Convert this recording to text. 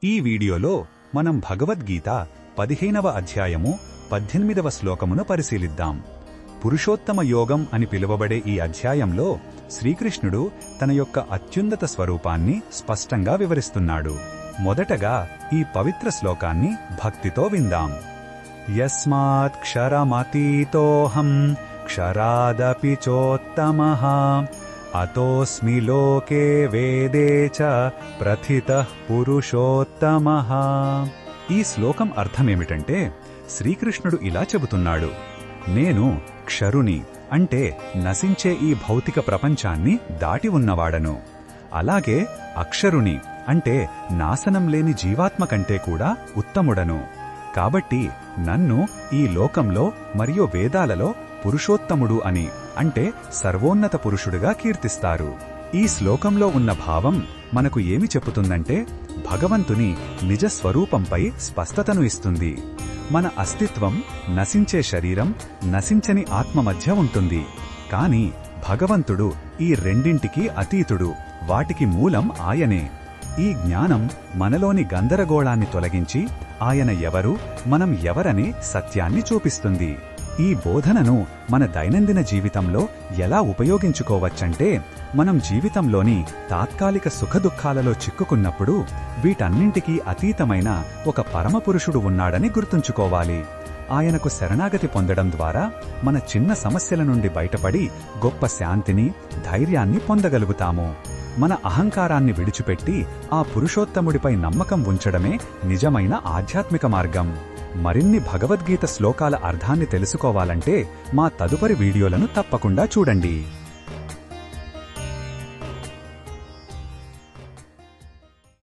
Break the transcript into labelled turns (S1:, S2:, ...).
S1: ఈ వీడియోలో మనం భగవద్గీత 15వ అధ్యాయము 18వ శ్లోకమును పరిశీలిద్దాం. పురుషోత్తమ యోగం అని పిలువబడే ఈ అధ్యాయంలో శ్రీకృష్ణుడు తన యొక్క అత్యున్నత స్వరూపాన్ని స్పష్టంగా వివరిస్తున్నాడు. మొదటగా ఈ పవిత్ర శ్లోకాన్ని భక్తితో విందాం. యస్మాత్ క్షరమతీతోహం క్షరాదపి చోత్తమః అతోస్మి లోకే వేదే చ ప్రథితః పురుషోత్తమః. ఈ శ్లోకం అర్థమేమిటంటే శ్రీకృష్ణుడు ఇలా చెబుతున్నాడు, నేను క్షరుని అంటే నశించే ఈ భౌతిక ప్రపంచాన్ని దాటి ఉన్నవాడను. అలాగే అక్షరుని అంటే నాశనం లేని జీవాత్మ కంటే కూడా ఉత్తముడను. కాబట్టి నన్ను ఈ లోకంలో మరియు వేదాలలో పురుషోత్తముడు అని అంటే సర్వోన్నత పురుషుడుగా కీర్తిస్తారు. ఈ శ్లోకంలో ఉన్న భావం మనకు ఏమి చెప్పుతుందంటే భగవంతుని నిజ స్వరూపంపై స్పష్టతను ఇస్తుంది. మన అస్తిత్వం నశించే శరీరం, నశించని ఆత్మ మధ్య ఉంటుంది. కాని భగవంతుడు ఈ రెండింటికీ అతీతుడు, వాటికి మూలం ఆయనే. ఈ జ్ఞానం మనలోని గందరగోళాన్ని తొలగించి ఆయన ఎవరు, మనం ఎవరనే సత్యాన్ని చూపిస్తుంది. ఈ బోధనను మన దైనందిన జీవితంలో ఎలా ఉపయోగించుకోవచ్చంటే మనం జీవితంలోని తాత్కాలిక సుఖదుఖాలలో చిక్కుకున్నప్పుడు వీటన్నింటికీ అతీతమైన ఒక పరమపురుషుడు ఉన్నాడని గుర్తుంచుకోవాలి. ఆయనకు శరణాగతి పొందడం ద్వారా మన చిన్న సమస్యల నుండి బయటపడి గొప్ప శాంతిని, ధైర్యాన్ని పొందగలుగుతాము. మన అహంకారాన్ని విడిచిపెట్టి ఆ పురుషోత్తముడిపై నమ్మకం ఉంచడమే నిజమైన ఆధ్యాత్మిక మార్గం. మరిన్ని భగవద్గీత శ్లోకాల అర్థాన్ని తెలుసుకోవాలంటే మా తదుపరి వీడియోలను తప్పకుండా చూడండి.